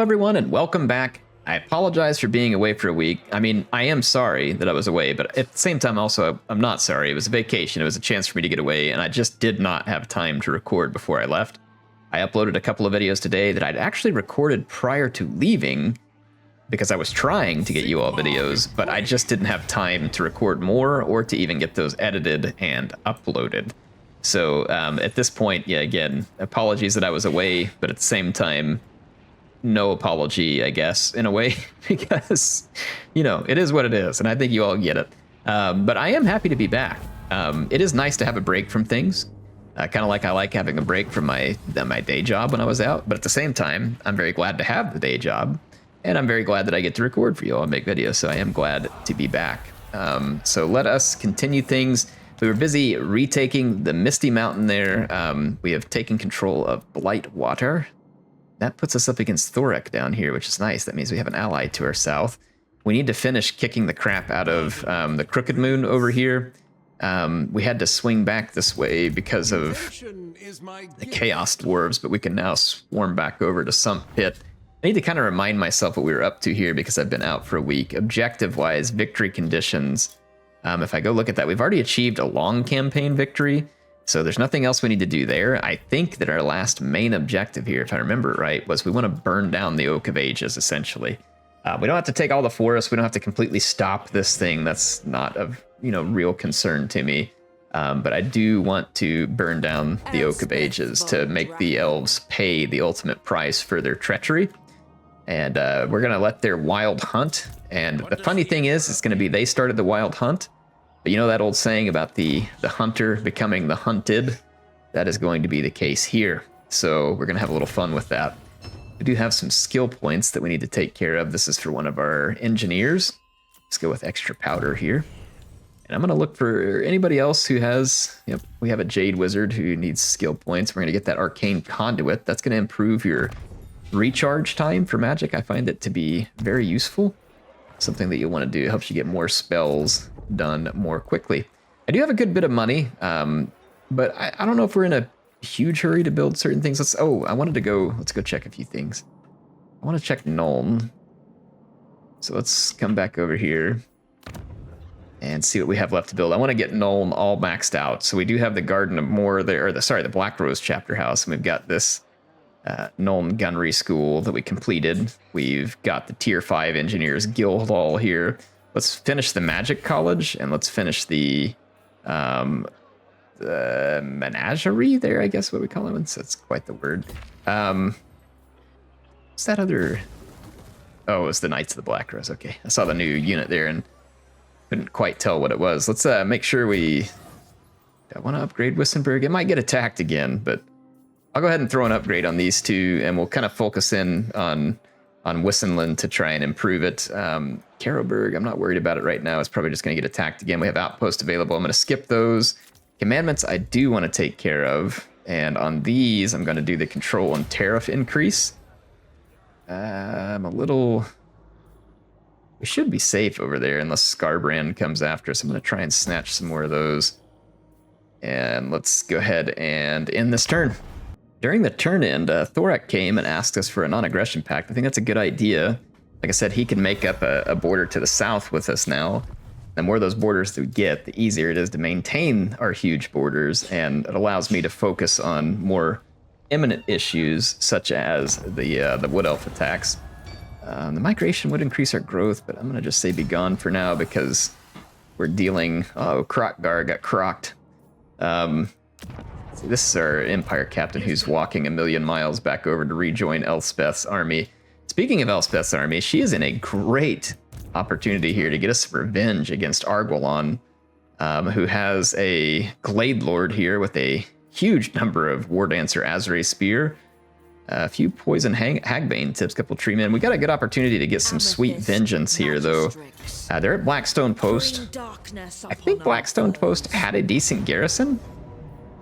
everyone, and welcome back. I apologize for being away for a week. I mean, I am sorry that I was away, but at the same time, also, I'm not sorry. It was a vacation. It was a chance for me to get away, and I just did not have time to record before I left. I uploaded a couple of videos today that I'd actually recorded prior to leaving because I was trying to get you all videos, but I just didn't have time to record more or to even get those edited and uploaded. So at this point, yeah, again, apologies that I was away, but at the same time, no apology, I guess, in a way, because, you know, it is what it is, and I think you all get it. But I am happy to be back. It is nice to have a break from things, kind of like I like having a break from my day job when I was out. But at the same time, I'm very glad to have the day job, and I'm very glad that I get to record for you all and make videos, so I am glad to be back. So let us continue things. We were busy retaking the Misty Mountain there. We have taken control of Blightwater. That puts us up against Thorek down here, which is nice. That means we have an ally to our south. We need to finish kicking the crap out of the Crooked Moon over here. We had to swing back this way because of the Chaos Dwarves, but we can now swarm back over to Sump Pit. I need to kind of remind myself what we were up to here because I've been out for a week. Objective-wise, victory conditions. If I go look at that, we've already achieved a long campaign victory. So there's nothing else we need to do there. I think that our last main objective here, if I remember it right, was we want to burn down the Oak of Ages, essentially. We don't have to take all the forests. We don't have to completely stop this thing. That's not of real concern to me. But I do want to burn down the Oak of Ages to make the elves pay the ultimate price for their treachery. And we're going to let their wild hunt. And the funny thing is, it's going to be they started the wild hunt. But you know that old saying about the hunter becoming the hunted? That is going to be the case here. So we're going to have a little fun with that. We do have some skill points that we need to take care of. This is for one of our engineers. Let's go with extra powder here. And I'm going to look for anybody else who has... Yep, we have a Jade Wizard who needs skill points. We're going to get that Arcane Conduit. That's going to improve your recharge time for magic. I find it to be very useful. Something that you'll want to do. It helps you get more spells done more quickly. I do have a good bit of money, but I don't know if we're in a huge hurry to build certain things. Let's go check a few things. I want to check Nuln. So let's come back over here and see what we have left to build. I want to get Nuln all maxed out. So we do have the Garden of Moor there, or the Black Rose chapter house, and we've got this Nuln Gunnery School that we completed. We've got the Tier 5 Engineers Guild Hall here. Let's finish the Magic College, and let's finish the menagerie there, I guess what we call it. That's quite the word. What's that other... Oh, it's the Knights of the Black Rose. Okay, I saw the new unit there and couldn't quite tell what it was. Let's make sure I want to upgrade Wissenberg. It might get attacked again, but I'll go ahead and throw an upgrade on these two, and we'll kind of focus in on Wissenland to try and improve it. Caroburg, I'm not worried about it right now. It's probably just going to get attacked again. We have outposts available. I'm going to skip those. Commandments I do want to take care of. And on these, I'm going to do the control and tariff increase. We should be safe over there unless Scarbrand comes after us. I'm going to try and snatch some more of those. And let's go ahead and end this turn. During the turn end, Thorek came and asked us for a non-aggression pact. I think that's a good idea. Like I said, he can make up a border to the south with us now. The more of those borders we get, the easier it is to maintain our huge borders, and it allows me to focus on more imminent issues, such as the Wood Elf attacks. The migration would increase our growth, but I'm going to just say be gone for now because we're dealing... Oh, Krokgar got crocked. See, this is our Empire captain who's walking 1,000,000 miles back over to rejoin Elspeth's army. Speaking of Elspeth's army, she is in a great opportunity here to get us revenge against Arguelon, who has a Glade Lord here with a huge number of War Dancer Azray Spear, a few Poison Hagbane tips, a couple Tree Men. We got a good opportunity to get some sweet vengeance here, though. They're at Blackstone Post. I think Blackstone Post had a decent garrison.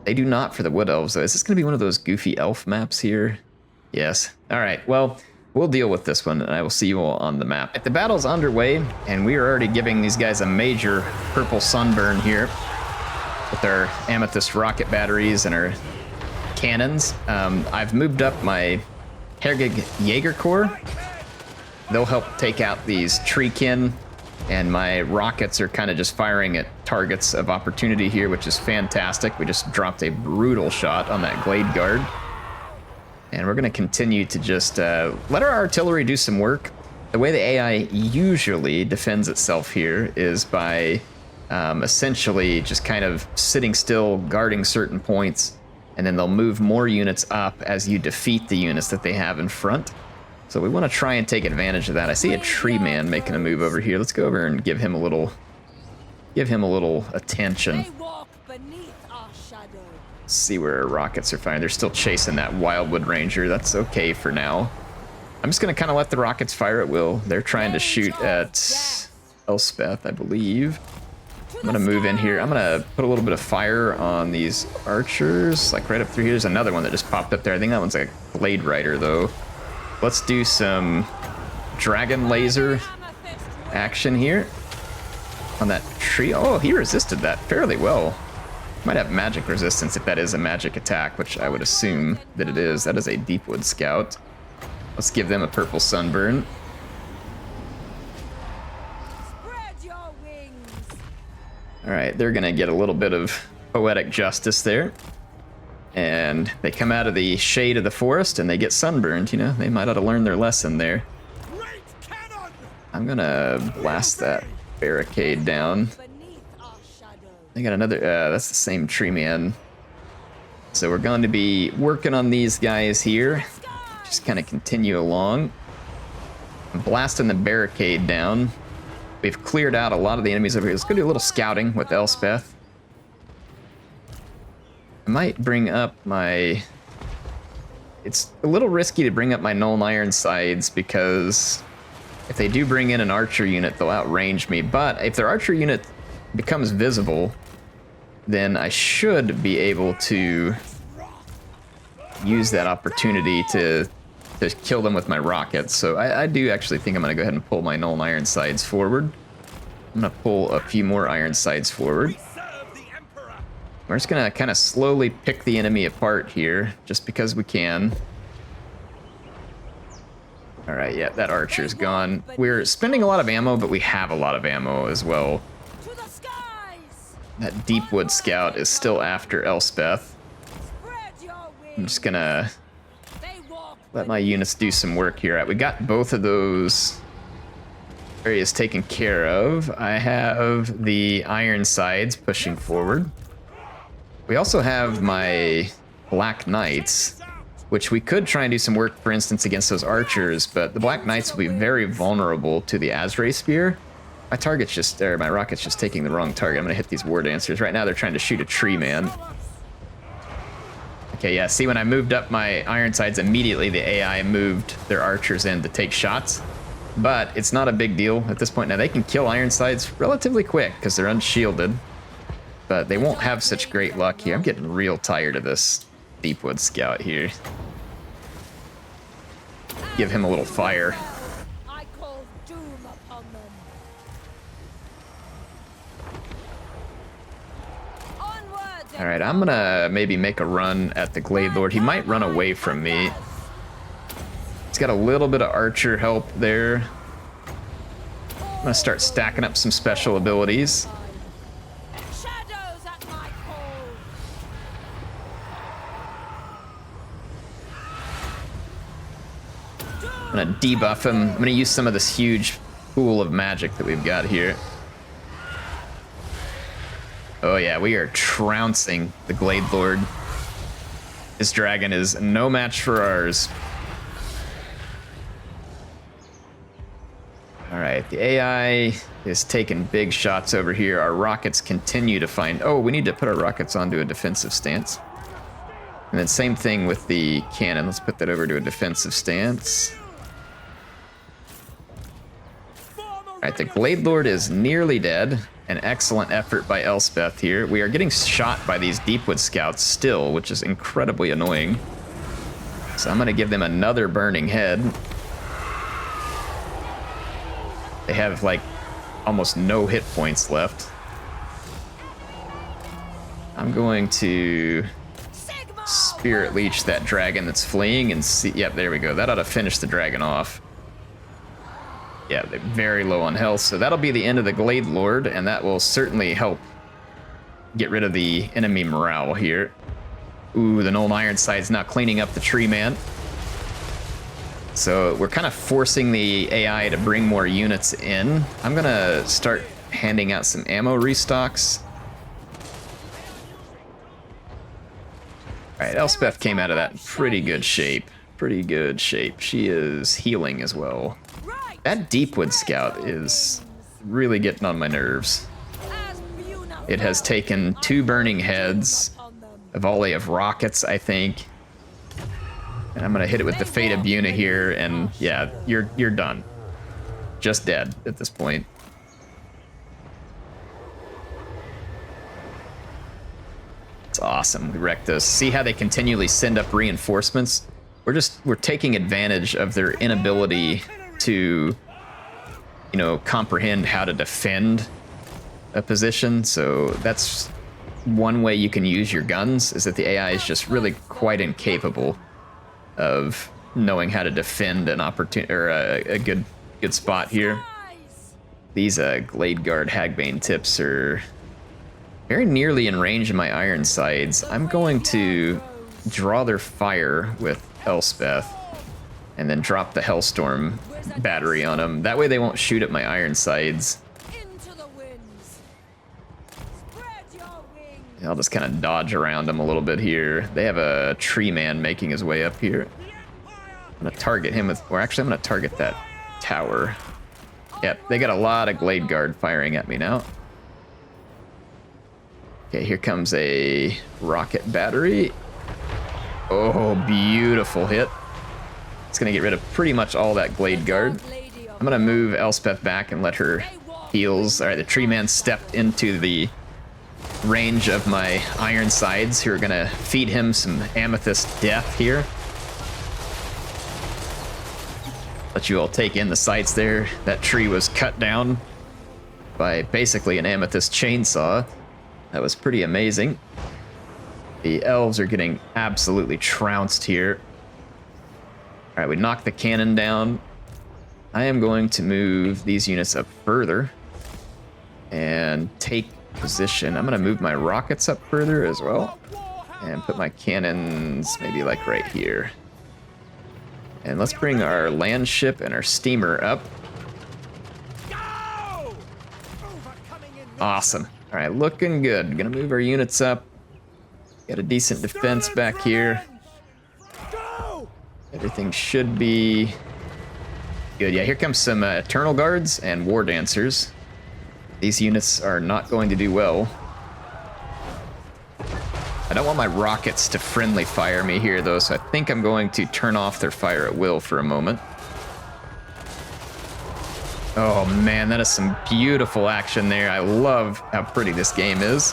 They do not for the Wood Elves, though. Is this going to be one of those goofy elf maps here? Yes. All right, well, we'll deal with this one, and I will see you all on the map. The battle's underway, and we are already giving these guys a major purple sunburn here with our Amethyst rocket batteries and our cannons. I've moved up my Jaeger Corps. They'll help take out these treekin, and my rockets are kind of just firing at targets of opportunity here, which is fantastic. We just dropped a brutal shot on that Glade Guard. And we're going to continue to just let our artillery do some work. The way the AI usually defends itself here is by essentially just kind of sitting still, guarding certain points, and then they'll move more units up as you defeat the units that they have in front. So we want to try and take advantage of that. I see a tree man making a move over here. Let's go over and give him a little attention. See where our rockets are firing. They're still chasing that Wildwood Ranger. That's okay for now. I'm just going to kind of let the rockets fire at will. They're trying to shoot at Elspeth, I believe. I'm going to move in here. I'm going to put a little bit of fire on these archers, like right up through here. There's another one that just popped up there. I think that one's like a Blade Rider, though. Let's do some dragon laser action here on that tree. Oh, he resisted that fairly well. Might have magic resistance if that is a magic attack, which I would assume that it is. That is a Deepwood Scout. Let's give them a purple sunburn. All right, they're gonna get a little bit of poetic justice there. And they come out of the shade of the forest and they get sunburned, you know? They might ought to learn their lesson there. I'm gonna blast that barricade down. They got another, that's the same tree man. So we're going to be working on these guys here. Just kind of continue along. I'm blasting the barricade down. We've cleared out a lot of the enemies over here. Let's go do a little scouting with Elspeth. I might bring up my... It's a little risky to bring up my Null and Ironsides because if they do bring in an archer unit, they'll outrange me. But if their archer unit becomes visible, then I should be able to use that opportunity to kill them with my rockets. So I do actually think I'm going to go ahead and pull my Null and Ironsides forward. I'm going to pull a few more Ironsides forward. We're just going to kind of slowly pick the enemy apart here, just because we can. All right, yeah, that archer's gone. We're spending a lot of ammo, but we have a lot of ammo as well. That Deepwood Scout is still after Elspeth. I'm just going to let my units do some work here. Right, we got both of those areas taken care of. I have the Ironsides pushing forward. We also have my Black Knights, which we could try and do some work, for instance, against those archers, but the Black Knights will be very vulnerable to the Azray Spear. My target's just there, my rocket's just taking the wrong target. I'm gonna hit these War Dancers. Right now they're trying to shoot a tree man. Okay, yeah, see when I moved up my Ironsides, immediately the AI moved their archers in to take shots. But it's not a big deal at this point. Now they can kill Ironsides relatively quick because they're unshielded. But they won't have such great luck here. I'm getting real tired of this Deepwood Scout here. Give him a little fire. All right, I'm gonna maybe make a run at the Glade Lord. He might run away from me. He's got a little bit of archer help there. I'm gonna start stacking up some special abilities. I'm gonna debuff him. I'm gonna use some of this huge pool of magic that we've got here. Oh yeah, we are trouncing the Glade Lord. This dragon is no match for ours. All right, the AI is taking big shots over here. Our rockets continue to find... Oh, we need to put our rockets onto a defensive stance. And then same thing with the cannon. Let's put that over to a defensive stance. All right, the Glade Lord is nearly dead. An excellent effort by Elspeth here. We are getting shot by these Deepwood Scouts still, which is incredibly annoying. So I'm going to give them another burning head. They have, like, almost no hit points left. I'm going to Spirit Leech that dragon that's fleeing and see. Yep, there we go. That ought to finish the dragon off. Yeah, they're very low on health, so that'll be the end of the Glade Lord, and that will certainly help get rid of the enemy morale here. Ooh, the Nuln Ironside's now cleaning up the Tree Man. So we're kind of forcing the AI to bring more units in. I'm gonna start handing out some ammo restocks. All right, Elspeth came out of that in pretty good shape. Pretty good shape. She is healing as well. That Deepwood Scout is really getting on my nerves. It has taken 2 burning heads, a volley of rockets, I think. And I'm gonna hit it with the Fate of Buna here, and yeah, you're done. Just dead at this point. It's awesome. We wrecked this. See how they continually send up reinforcements? We're taking advantage of their inability to, you know, comprehend how to defend a position. So that's one way you can use your guns, is that the AI is just really quite incapable of knowing how to defend an opportunity or a good spot here. These Glade Guard Hagbane tips are very nearly in range of my Ironsides. I'm going to draw their fire with Elspeth and then drop the Hellstorm battery on them. That way they won't shoot at my Ironsides. I'll just kind of dodge around them a little bit here. They have a Tree Man making his way up here. I'm gonna target him with, or actually I'm gonna target that tower. Yep, they got a lot of Glade Guard firing at me now. Okay, here comes a rocket battery. Oh, beautiful hit. It's gonna get rid of pretty much all that Glade Guard. I'm gonna move Elspeth back and let her heals. All right, the Tree Man stepped into the range of my Ironsides, who are gonna feed him some Amethyst Death here. Let you all take in the sights there. That tree was cut down by basically an Amethyst chainsaw. That was pretty amazing. The elves are getting absolutely trounced here. All right, we knocked the cannon down. I am going to move these units up further and take position. I'm gonna move my rockets up further as well and put my cannons maybe like right here. And let's bring our land ship and our steamer up. Awesome. All right, looking good. Gonna move our units up. Got a decent defense back here. Everything should be good. Yeah, here comes some Eternal Guards and War Dancers. These units are not going to do well. I don't want my rockets to friendly fire me here, though, so I think I'm going to turn off their fire at will for a moment. Oh, man, that is some beautiful action there. I love how pretty this game is.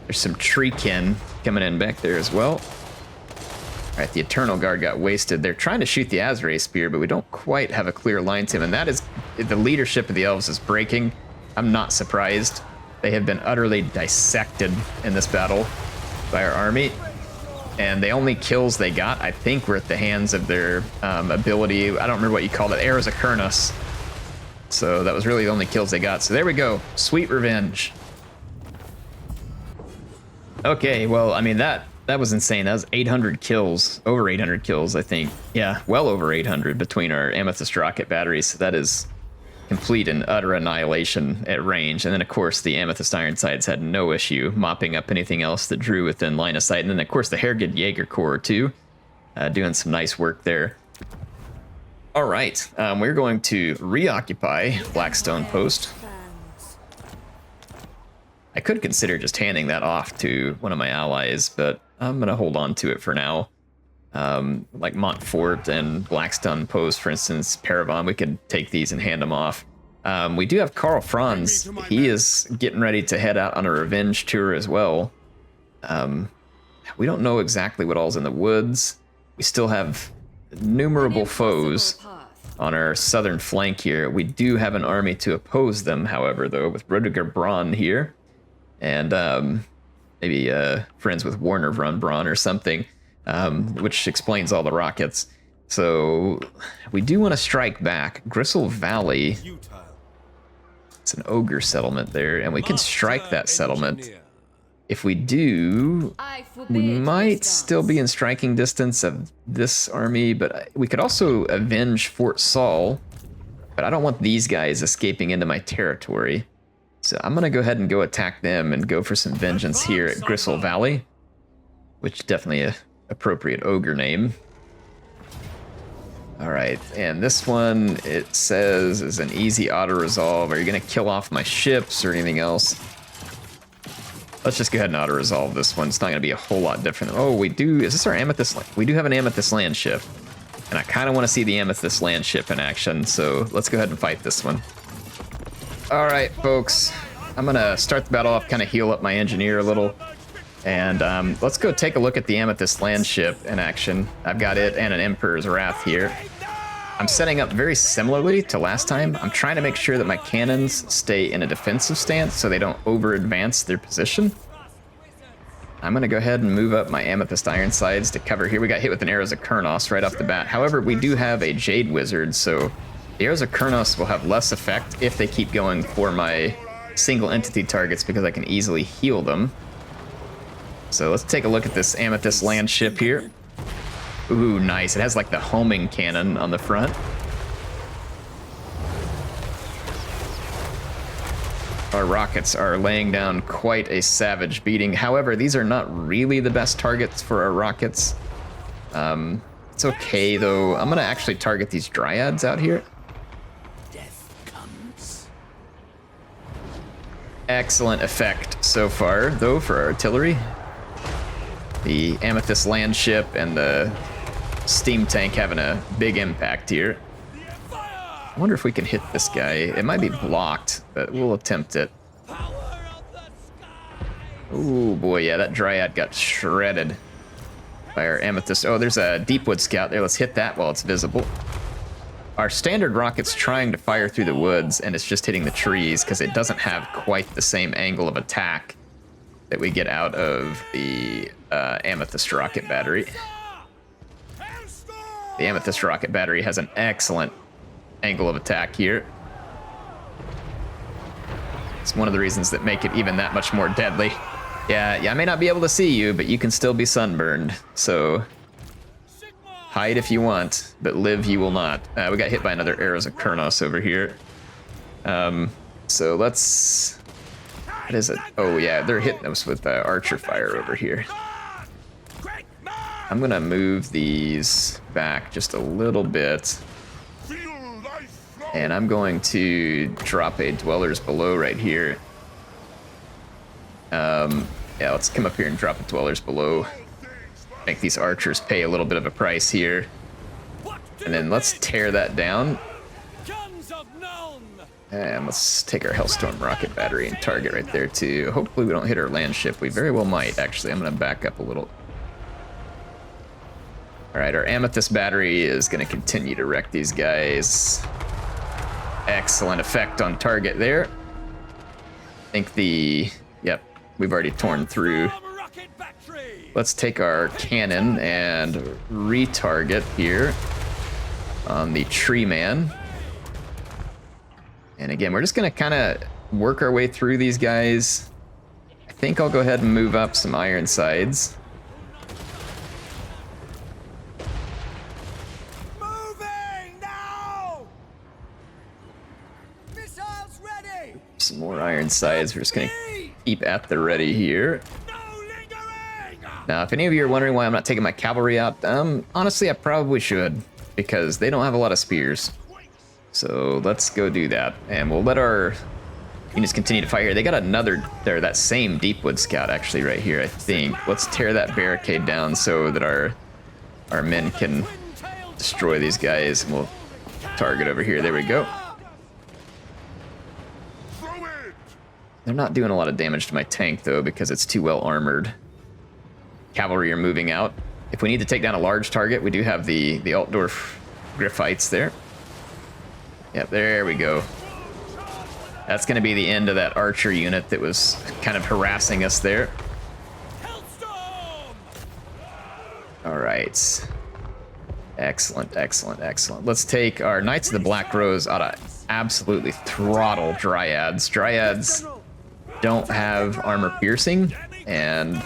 There's some Treekin coming in back there as well. All right, the Eternal Guard got wasted. They're trying to shoot the Azrae Spear, but we don't quite have a clear line to him, and that is, the leadership of the elves is breaking. I'm not surprised. They have been utterly dissected in this battle by our army, and the only kills they got, I think, were at the hands of their ability. I don't remember what you called it, Arrows of Kurnus. So that was really the only kills they got. So there we go, sweet revenge. Okay, well, I mean, that was insane. That was 800 kills, over 800 kills, I think. Yeah, well over 800 between our Amethyst rocket batteries. So that is complete and utter annihilation at range. And then, of course, the Amethyst Ironsides had no issue mopping up anything else that drew within line of sight. And then, of course, the Hergid Jaeger Corps, too, doing some nice work there. All right, we're going to reoccupy Blackstone Post. I could consider just handing that off to one of my allies, but I'm going to hold on to it for now. Like Montfort and Blackstone Post, for instance, Paravon, we could take these and hand them off. We do have Karl Franz. He is getting ready to head out on a revenge tour as well. We don't know exactly what all's in the woods. We still have innumerable foes on our southern flank here. We do have an army to oppose them, however, though, with Rudiger Braun here. And maybe friends with Warner von Braun or something, which explains all the rockets. So we do want to strike back. Gristle Valley. It's an ogre settlement there, and we can strike that settlement. If we do, we might still be in striking distance of this army, but we could also avenge Fort Saul, but I don't want these guys escaping into my territory. So I'm going to go ahead and go attack them and go for some vengeance here at Gristle Valley, which definitely an appropriate ogre name. All right, and this one, it says, is an easy auto-resolve. Are you going to kill off my ships or anything else? Let's just go ahead and auto-resolve this one. It's not going to be a whole lot different. Oh, we do... Is this our Amethyst land? We do have an Amethyst land ship. And I kind of want to see the Amethyst land ship in action, so let's go ahead and fight this one. All right, folks. I'm going to start the battle off, kind of heal up my engineer a little. And let's go take a look at the Amethyst land ship in action. I've got it and an Emperor's Wrath here. I'm setting up very similarly to last time. I'm trying to make sure that my cannons stay in a defensive stance so they don't over-advance their position. I'm going to go ahead and move up my Amethyst Ironsides to cover here. We got hit with an Arrows of Kurnos right off the bat. However, we do have a Jade Wizard, so the Arrows of Kurnos will have less effect if they keep going for my single entity targets because I can easily heal them. So let's take a look at this Amethyst land ship here. Ooh, nice. It has like the homing cannon on the front. Our rockets are laying down quite a savage beating. However, these are not really the best targets for our rockets. It's okay though. I'm gonna actually target these Dryads out here. Death comes. Excellent effect so far though for artillery. The Amethyst land ship and the steam tank having a big impact here. I wonder if we can hit this guy. It might be blocked, but we'll attempt it. Oh boy, yeah, that Dryad got shredded by our Amethyst. Oh, there's a Deepwood Scout there. Let's hit that while it's visible. Our standard rocket's trying to fire through the woods, and it's just hitting the trees because it doesn't have quite the same angle of attack that we get out of the Amethyst rocket battery. The Amethyst rocket battery has an excellent angle of attack here. It's one of the reasons that make it even that much more deadly. Yeah, I may not be able to see you, but you can still be sunburned. So hide if you want, but live you will not. We got hit by another Arrows of Kurnos over here. So let's... What is it? Oh yeah, they're hitting us with archer fire over here. I'm gonna move these back just a little bit. And I'm going to drop a Dwellers Below right here. Yeah, let's come up here and drop a Dwellers Below. Make these archers pay a little bit of a price here. And then let's tear that down. And let's take our Hellstorm rocket battery and target right there too. Hopefully we don't hit our land ship. We very well might, actually. I'm gonna back up a little. All right, our Amethyst battery is gonna continue to wreck these guys. Excellent effect on target there. I think yep, we've already torn through. Let's take our cannon and retarget here on the tree man. And again, we're just gonna kind of work our way through these guys. I think I'll go ahead and move up some Ironsides. Moving now! Missiles ready! Some more Ironsides. We're just gonna keep at the ready here. Now, if any of you are wondering why I'm not taking my cavalry out, honestly, I probably should, because they don't have a lot of spears. So let's go do that, and we'll let our units continue to fire. They got another, that same Deepwood Scout actually right here, I think. Let's tear that barricade down so that our men can destroy these guys, and we'll target over here. There we go. They're not doing a lot of damage to my tank though, because it's too well armored. Cavalry are moving out. If we need to take down a large target, we do have the Altdorf Griffites there. Yep, there we go. That's going to be the end of that archer unit that was kind of harassing us there. All right. Excellent, excellent, excellent. Let's take our Knights of the Black Rose ought to absolutely throttle Dryads. Dryads don't have armor piercing, and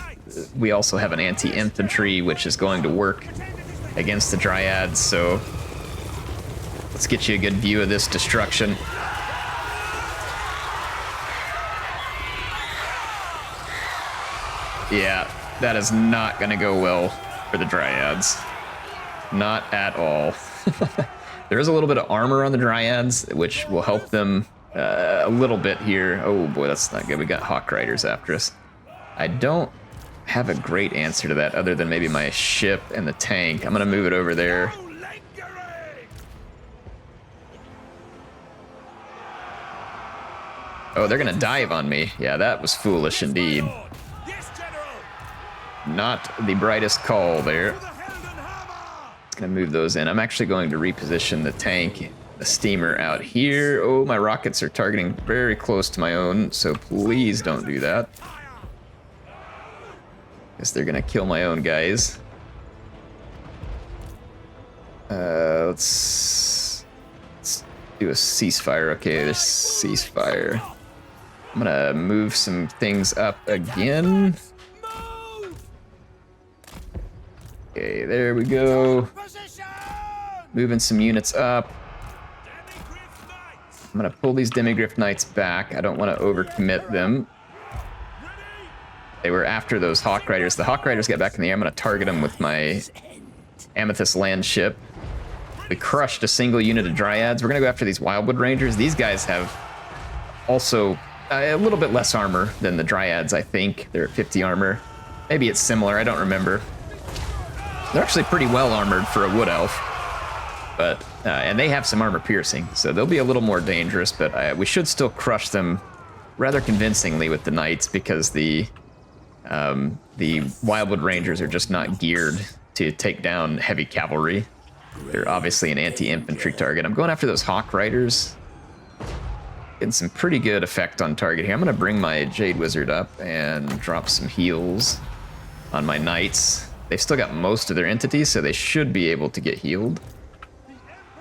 we also have an anti-infantry, which is going to work against the Dryads, so let's get you a good view of this destruction. Yeah, that is not going to go well for the Dryads. Not at all. There is a little bit of armor on the Dryads, which will help them a little bit here. Oh boy, that's not good. We got Hawk Riders after us. I don't have a great answer to that other than maybe my ship and the tank. I'm going to move it over there. Oh, they're going to dive on me. Yeah, that was foolish indeed. Not the brightest call there. Gonna move those in. I'm actually going to reposition the tank, the steamer out here. Oh, my rockets are targeting very close to my own, so please don't do that. Guess they're gonna kill my own guys. Let's do a ceasefire. Okay, there's ceasefire. I'm gonna move some things up again. Okay, there we go. Moving some units up. I'm gonna pull these Demigryph Knights back. I don't want to overcommit them. They were after those Hawk Riders. The Hawk Riders get back in the air. I'm gonna target them with my Amethyst land ship. We crushed a single unit of Dryads. We're gonna go after these Wildwood Rangers. These guys have also a little bit less armor than the Dryads, I think. They're at 50 armor. Maybe it's similar, I don't remember. They're actually pretty well armored for a Wood Elf. But, and they have some armor piercing, so they'll be a little more dangerous, but we should still crush them rather convincingly with the Knights because the Wildwood Rangers are just not geared to take down heavy cavalry. They're obviously an anti-infantry target. I'm going after those Hawk Riders. Getting some pretty good effect on target here. I'm going to bring my Jade Wizard up and drop some heals on my Knights. They've still got most of their entities, so they should be able to get healed.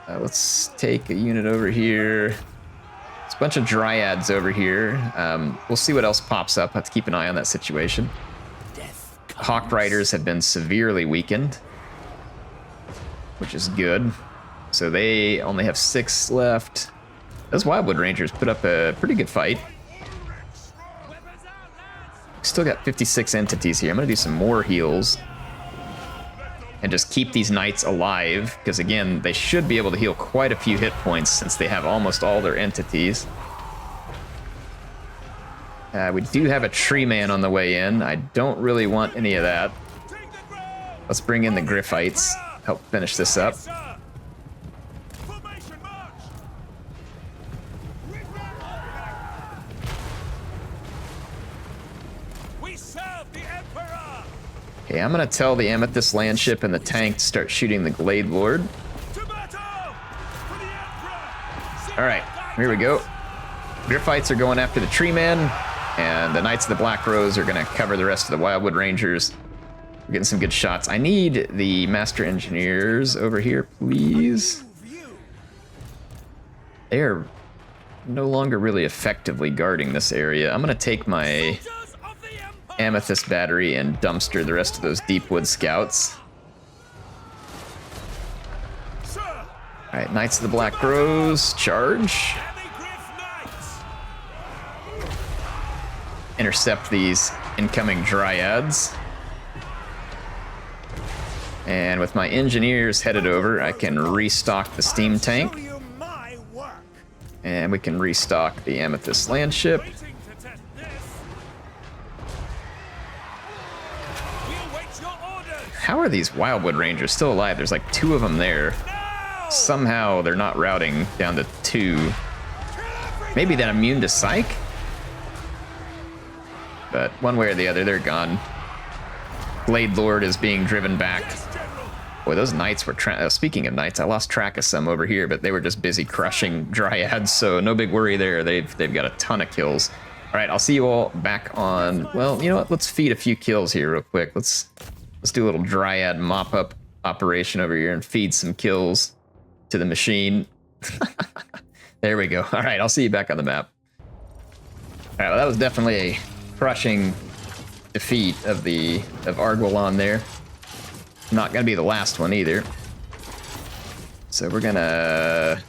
Let's take a unit over here. There's a bunch of Dryads over here. We'll see what else pops up. I have to keep an eye on that situation. Hawk Riders have been severely weakened, which is good. So they only have 6 left. Those Wildwood Rangers put up a pretty good fight. Still got 56 entities here. I'm going to do some more heals and just keep these Knights alive, because again, they should be able to heal quite a few hit points since they have almost all their entities. We do have a Tree Man on the way in. I don't really want any of that. Let's bring in the Griffites, help finish this up. Okay, I'm gonna tell the Amethyst land ship and the tank to start shooting the Glade Lord. Alright, here we go. Griffites are going after the Tree Man, and the Knights of the Black Rose are gonna cover the rest of the Wildwood Rangers. We're getting some good shots. I need the Master Engineers over here, please. They are no longer really effectively guarding this area. I'm gonna take my Amethyst battery and dumpster the rest of those Deepwood scouts. Alright, Knights of the Black Rose, charge. Intercept these incoming Dryads. And with my engineers headed over, I can restock the steam tank. And we can restock the Amethyst land ship. How are these Wildwood Rangers still alive? There's like 2 of them there. Somehow they're not routing down to 2. Maybe they're immune to psych? But one way or the other, they're gone. Glade Lord is being driven back. Boy, those Knights were... speaking of Knights, I lost track of some over here, but they were just busy crushing Dryads, so no big worry there. They've got a ton of kills. All right, I'll see you all back on... Well, you know what? Let's feed a few kills here real quick. Let's Let's do a little dryad mop-up operation over here and feed some kills to the machine. There we go. All right, I'll see you back on the map. All right, well, that was definitely a crushing defeat of Arguelon there. Not gonna be the last one either. So we're gonna...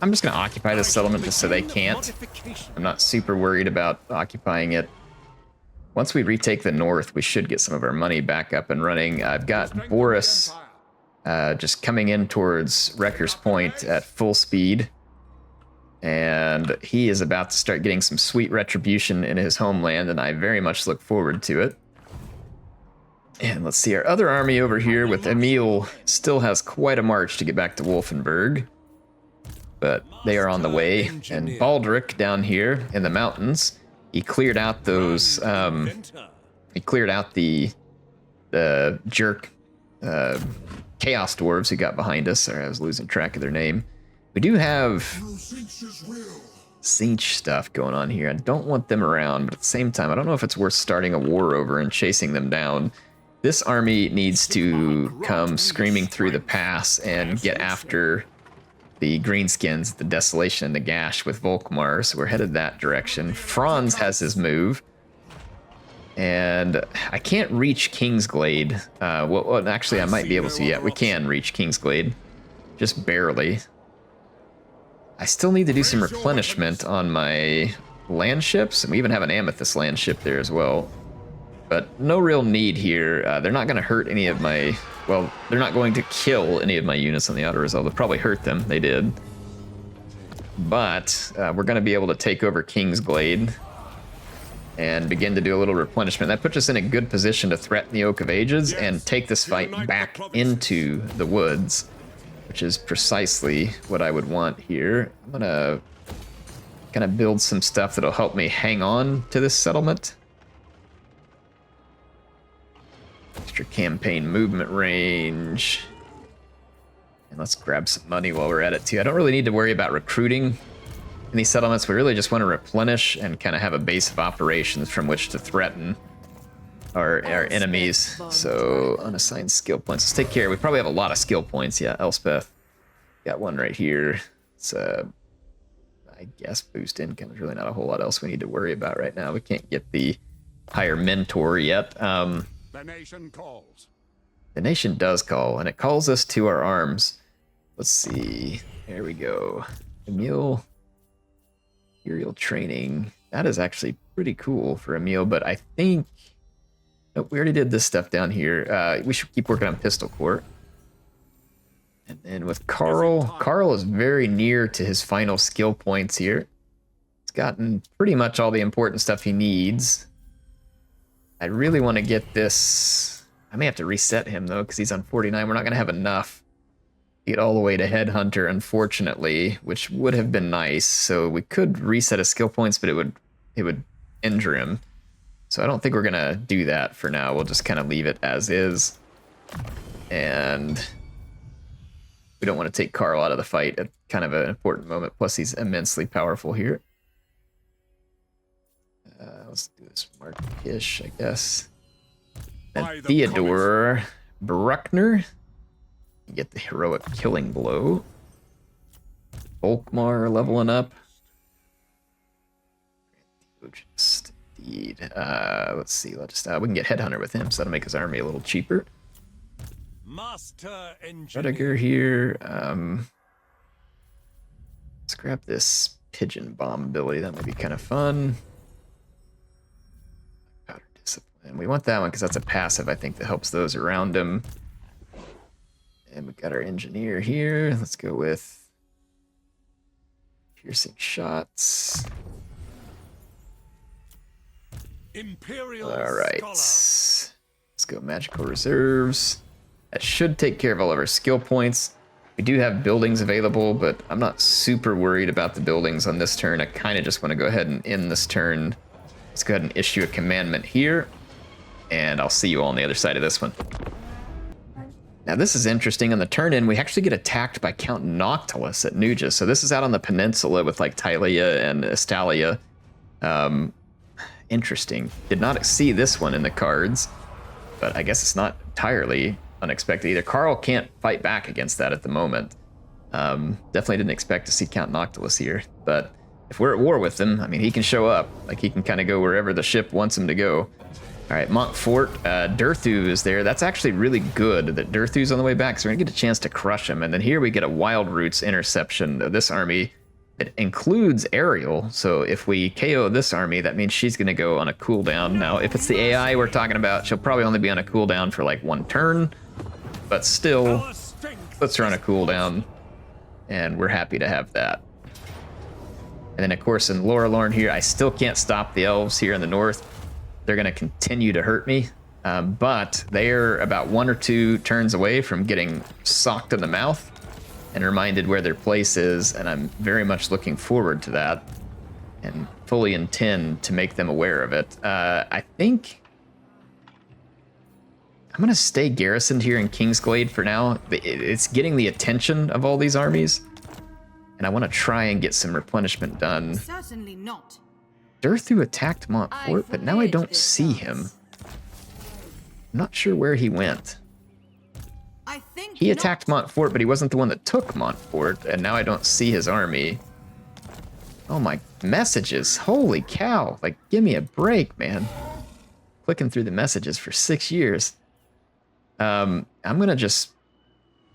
I'm just gonna occupy this settlement just so they can't. I'm not super worried about occupying it. Once we retake the north, we should get some of our money back up and running. I've got Boris just coming in towards Wrecker's Point at full speed. And he is about to start getting some sweet retribution in his homeland, and I very much look forward to it. And let's see, our other army over here with Emil still has quite a march to get back to Wolfenburg. But they are on the way. And Baldric down here in the mountains, he cleared out those, he cleared out the jerk Chaos Dwarves who got behind us. Sorry, I was losing track of their name. We do have Siege stuff going on here. I don't want them around, but at the same time, I don't know if it's worth starting a war over and chasing them down. This army needs to come screaming through the pass and get after the Greenskins, the Desolation and the Gash with Volkmar, so we're headed that direction. Franz has his move. And I can't reach Kingsglade. Well, actually, I might be able to. Yeah, we can reach Kingsglade. Just barely. I still need to do some replenishment on my land ships, and we even have an Amethyst land ship there as well. But no real need here. They're not going to hurt any of my... Well, they're not going to kill any of my units on the auto resolve. They'll probably hurt them. They did. But we're going to be able to take over Kingsglade and begin to do a little replenishment. That puts us in a good position to threaten the Oak of Ages and take this fight back into the woods, which is precisely what I would want here. I'm gonna kind of build some stuff that'll help me hang on to this settlement. Extra campaign movement range. And let's grab some money while we're at it too. I don't really need to worry about recruiting in these settlements. We really just want to replenish and kind of have a base of operations from which to threaten our enemies. So unassigned skill points. Let's take care. We probably have a lot of skill points. Yeah, Elspeth. Got one right here. It's I guess boost income. There's really not a whole lot else we need to worry about right now. We can't get the higher mentor yet. The nation calls. The nation does call, and it calls us to our arms. Let's see. There we go. Emil. Imperial training. That is actually pretty cool for Emil, but I think... Nope, we already did this stuff down here. We should keep working on Pistol Corps. And then with Karl, Karl is very near to his final skill points here. He's gotten pretty much all the important stuff he needs. I really want to get this... I may have to reset him, though, because he's on 49. We're not going to have enough to get all the way to Headhunter, unfortunately, which would have been nice. So we could reset his skill points, but it would injure him. So I don't think we're going to do that for now. We'll just kind of leave it as is. And we don't want to take Karl out of the fight at kind of an important moment. Plus, he's immensely powerful here. Let's do this Markish, I guess. And Theodore Bruckner. You get the heroic killing blow. Volkmar leveling up. Indeed. Let's see. We can get Headhunter with him, so that'll make his army a little cheaper. Master Rudiger here. Let's grab this pigeon bomb ability. That might be kind of fun. Powder discipline. We want that one because that's a passive, I think, that helps those around him. And we got our engineer here. Let's go with piercing shots. Imperial All right. Scholar. Let's go magical reserves. That should take care of all of our skill points. We do have buildings available, but I'm not super worried about the buildings on this turn. I kind of just want to go ahead and end this turn. Let's go ahead and issue a commandment here, and I'll see you all on the other side of this one. Now this is interesting. On the turn in, we actually get attacked by Count Noctilus at Nuja. So this is out on the peninsula with like Tylea and Estalia. Interesting. Did not see this one in the cards. but I guess it's not entirely unexpected either. Karl can't fight back against that at the moment. Definitely didn't expect to see Count Noctilus here, but if we're at war with him, I mean, he can show up. Like, he can kind of go wherever the ship wants him to go. All right, Montfort, Durthu is there. That's actually really good that Durthu's on the way back, so we're gonna get a chance to crush him. And then here we get a Wild Roots interception of this army. It includes Ariel, so if we KO this army, that means she's gonna go on a cooldown. Now, if it's the AI we're talking about, she'll probably only be on a cooldown for like 1 turn, but still puts her on a cooldown, and we're happy to have that. And then, of course, in Lorelorn here, I still can't stop the elves here in the north. They're going to continue to hurt me, but they're about 1 or 2 turns away from getting socked in the mouth and reminded where their place is, and I'm very much looking forward to that and fully intend to make them aware of it. I think I'm going to stay garrisoned here in Kingsglade for now. It's getting the attention of all these armies, and I want to try and get some replenishment done. Certainly not. Durthu attacked Montfort, but now I don't see him. I'm not sure where he went. I think He attacked Montfort, but he wasn't the one that took Montfort, and now I don't see his army. Oh my, messages. Holy cow. Like, give me a break, man. Clicking through the messages for 6 years. I'm gonna just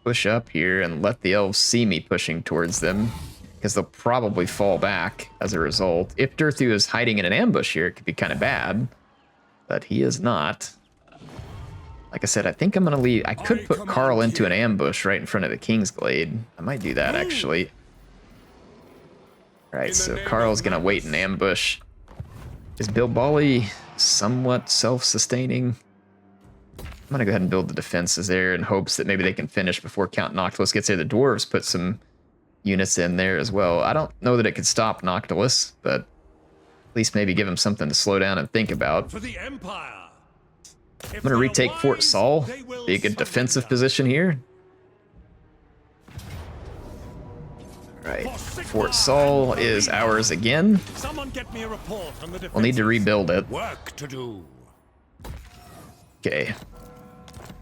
push up here and let the elves see me pushing towards them, because they'll probably fall back as a result. If Durthu is hiding in an ambush here, it could be kind of bad, but he is not. Like I said, I think I'm gonna leave. I could put Karl into an ambush right in front of the Kingsglade. I might do that, actually. All right, so Karl's gonna wait in ambush. Is Bilbali somewhat self-sustaining? I'm gonna go ahead and build the defenses there in hopes that maybe they can finish before Count Noctilus gets there. The dwarves put some units in there as well. I don't know that it could stop Noctilus, but at least maybe give him something to slow down and think about. For the Empire. I'm gonna retake Fort Saul. Be a good defensive position here. All right, Fort Saul is ours again. Someone get me a report on the We'll need to rebuild it. work to do. Okay.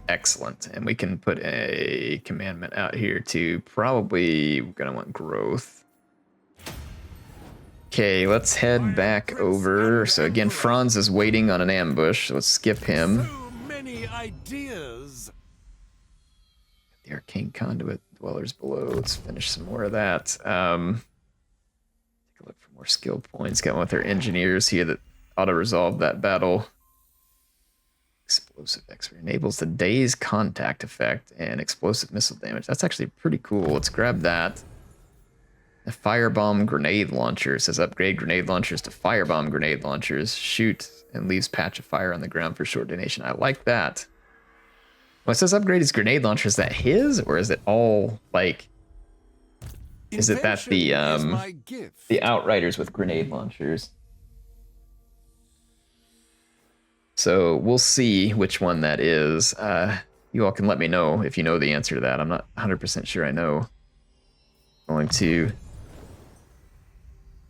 Excellent. And we can put a commandment out here to probably, we're gonna want growth. Okay, let's head back over. So again, Franz is waiting on an ambush. Let's skip him. So many ideas. The Arcane Conduit Dwellers below. Let's finish some more of that. Take a look for more skill points. Got one with our engineers here that auto-resolve that battle. Explosive X-ray enables the day's contact effect and explosive missile damage. That's actually pretty cool. Let's grab that. The Firebomb Grenade Launcher says upgrade grenade launchers to Firebomb Grenade Launchers. Shoot and leaves patch of fire on the ground for short duration. I like that. Well, it says upgrade his grenade launcher. Is that his, or is it all like? Is it that the Outriders with grenade launchers? So we'll see which one that is. You all can let me know if you know the answer to that. I'm not 100% sure I know. I'm going to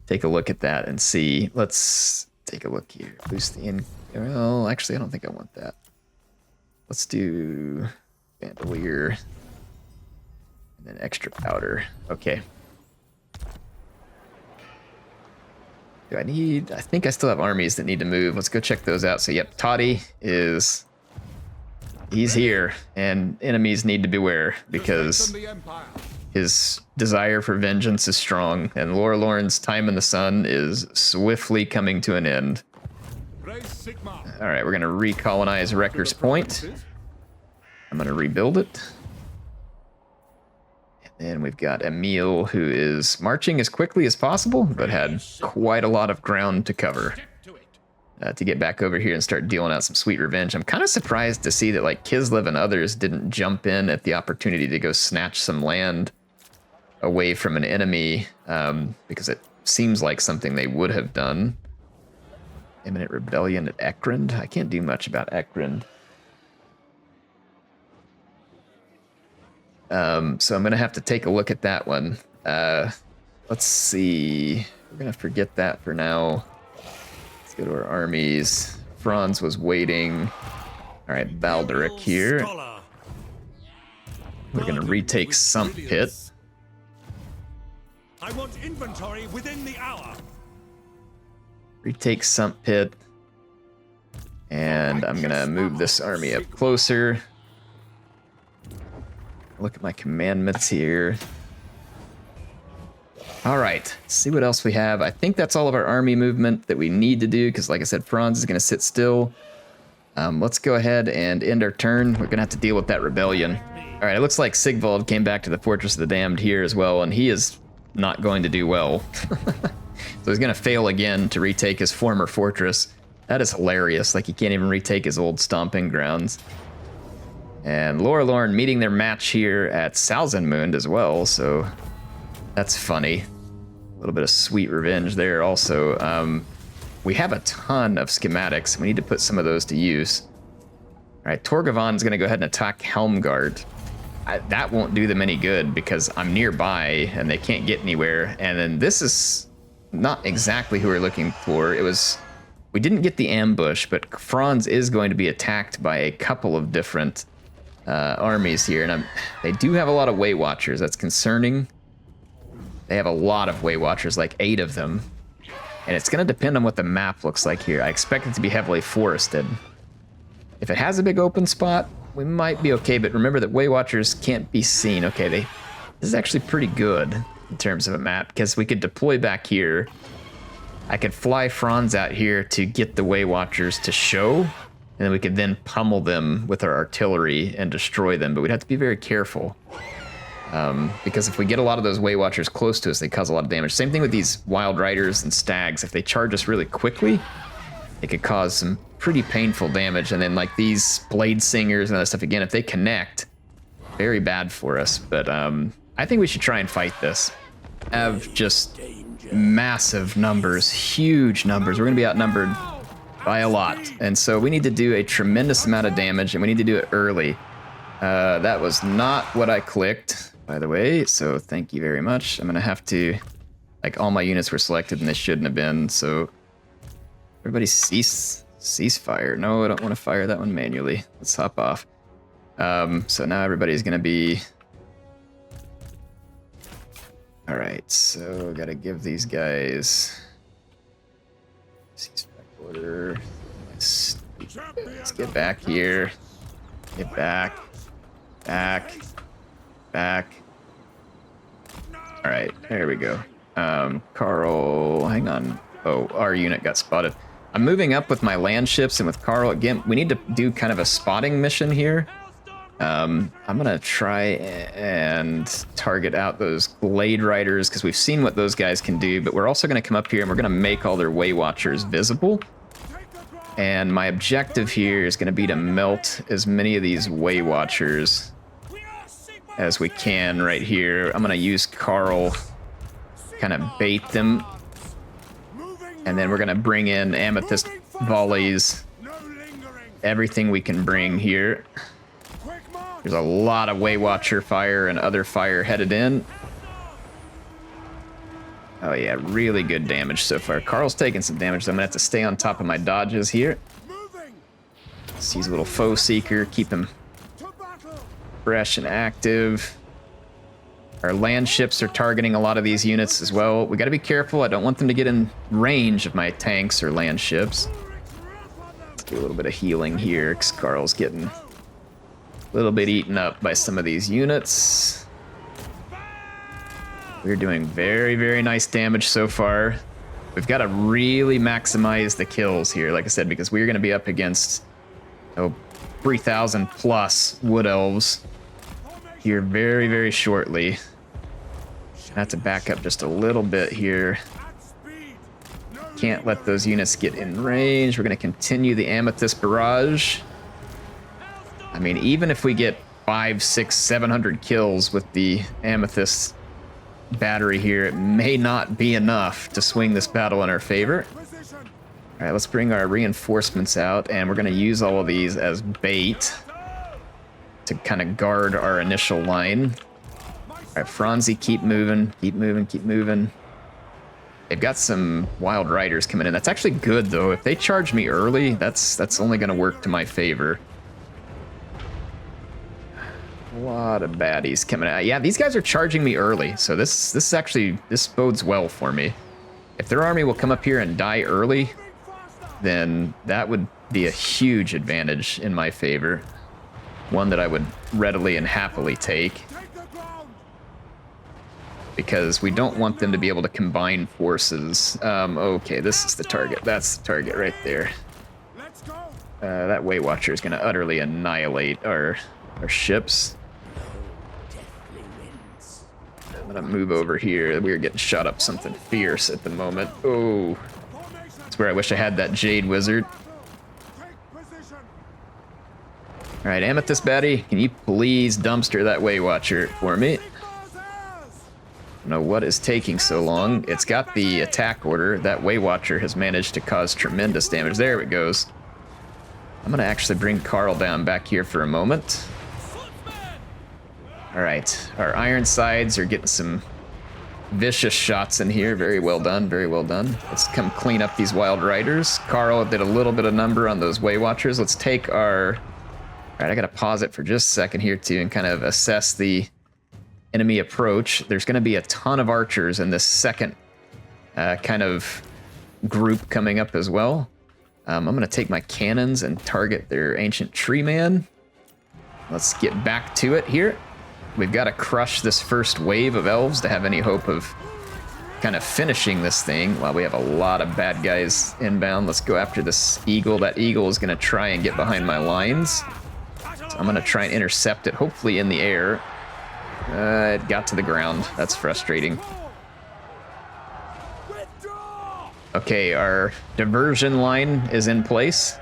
take a look at that and see. Let's take a look here. Boost the in. Well, actually, I don't think I want that. Let's do bandolier and then extra powder. Okay. Do I need? I think I still have armies that need to move. Let's go check those out. So yep, Toddy is. He's here, and enemies need to beware because his desire for vengeance is strong, and Lorelorn's time in the sun is swiftly coming to an end. All right, we're gonna recolonize Wrecker's Point. I'm gonna rebuild it. And then we've got Emil, who is marching as quickly as possible, but had quite a lot of ground to cover to get back over here and start dealing out some sweet revenge. I'm kind of surprised to see that like Kislev and others didn't jump in at the opportunity to go snatch some land away from an enemy, because it seems like something they would have done. Imminent rebellion at Ekrund. I can't do much about Ekrund. So I'm gonna have to take a look at that one. Let's see. We're gonna forget that for now. Let's go to our armies. Franz was waiting. All right, Balderic here. Scholar. We're gonna retake Sump Pit. I want inventory within the hour. Retake Sump Pit. And I'm gonna move this army up closer. Look at my commandments here. All right, let's see what else we have. I think that's all of our army movement that we need to do, because like I said, Franz is gonna sit still. Let's go ahead and end our turn. We're gonna have to deal with that rebellion. All right, it looks like Sigvald came back to the Fortress of the Damned here as well, and he is not going to do well. So he's gonna fail again to retake his former fortress. That is hilarious. Like, he can't even retake his old stomping grounds. And Lorelorn meeting their match here at Salzenmund as well, so that's funny. A little bit of sweet revenge there also. We have a ton of schematics. We need to put some of those to use. All right, Torgavon's gonna go ahead and attack Helmgard. That won't do them any good because I'm nearby and they can't get anywhere. And then this is not exactly who we're looking for. We didn't get the ambush, but Franz is going to be attacked by a couple of different armies here. And they do have a lot of Way Watchers. That's concerning. They have a lot of Way Watchers, like 8 of them. And it's going to depend on what the map looks like here. I expect it to be heavily forested. If it has a big open spot, we might be okay, but remember that Way Watchers can't be seen. Okay, this is actually pretty good in terms of a map, because we could deploy back here. I could fly Franz out here to get the Way Watchers to show, and then we could then pummel them with our artillery and destroy them, but we'd have to be very careful. Because if we get a lot of those Way Watchers close to us, they cause a lot of damage. Same thing with these Wild Riders and Stags. If they charge us really quickly, it could cause some pretty painful damage. And then like these Blade Singers and other stuff, again, if they connect, very bad for us. But I think we should try and fight this. Have just massive numbers, huge numbers. We're going to be outnumbered by a lot. And so we need to do a tremendous amount of damage, and we need to do it early. That was not what I clicked, by the way, so thank you very much. I'm going to have to, like, all my units were selected and they shouldn't have been, so everybody cease fire. No, I don't want to fire that one manually. Let's hop off. So now everybody's going to be... All right, so got to give these guys ceasefire order. Let's get back here. Get back. Back. All right, there we go. Karl, hang on. Oh, our unit got spotted. I'm moving up with my land ships and with Karl. Again, we need to do kind of a spotting mission here. I'm gonna try and target out those Blade Riders because we've seen what those guys can do, but we're also gonna come up here and we're gonna make all their Way Watchers visible. And my objective here is gonna be to melt as many of these Way Watchers as we can right here. I'm gonna use Karl, kind of bait them. And then we're gonna bring in Amethyst Volleys, everything we can bring here. There's a lot of Way Watcher fire and other fire headed in. Oh yeah, really good damage so far. Karl's taking some damage, so I'm gonna have to stay on top of my dodges here. Let's use a little Foe Seeker, keep him fresh and active. Our land ships are targeting a lot of these units as well. We gotta be careful. I don't want them to get in range of my tanks or land ships. Let's do a little bit of healing here, because Karl's getting a little bit eaten up by some of these units. We're doing very, very nice damage so far. We've got to really maximize the kills here, like I said, because we're going to be up against 3,000 plus Wood Elves here very, very shortly. I have to back up just a little bit here. Can't let those units get in range. We're going to continue the Amethyst Barrage. I mean, even if we get 500, 600, 700 kills with the Amethyst battery here, it may not be enough to swing this battle in our favor. All right, let's bring our reinforcements out, and we're going to use all of these as bait to kind of guard our initial line. All right, Franzi, keep moving, keep moving, keep moving. They've got some Wild Riders coming in. That's actually good, though. If they charge me early, that's only going to work to my favor. lot of baddies coming out. Yeah, these guys are charging me early, so this bodes well for me. If their army will come up here and die early, then that would be a huge advantage in my favor. One that I would readily and happily take. Because we don't want them to be able to combine forces. Okay, this is the target. That's the target right there. That Way Watcher is going to utterly annihilate our ships. I'm going to move over here. We're getting shot up something fierce at the moment. Oh, that's where I wish I had that Jade Wizard. All right, Amethyst Baddie, can you please dumpster that Way Watcher for me? I don't know what is taking so long. It's got the attack order. That Way Watcher has managed to cause tremendous damage. There it goes. I'm gonna actually bring Karl down back here for a moment. All right, our Ironsides are getting some vicious shots in here. Very well done, very well done. Let's come clean up these Wild Riders. Karl did a little bit of number on those Way Watchers. Let's take our... All right, I gotta pause it for just a second here too and kind of assess the enemy approach. There's gonna be a ton of archers in this second kind of group coming up as well. I'm gonna take my cannons and target their Ancient Tree Man. Let's get back to it here. We've got to crush this first wave of elves to have any hope of kind of finishing this thing. Wow, we have a lot of bad guys inbound. Let's go after this eagle. That eagle is gonna try and get behind my lines. So I'm gonna try and intercept it, hopefully in the air. It got to the ground. That's frustrating. Okay, our diversion line is in place.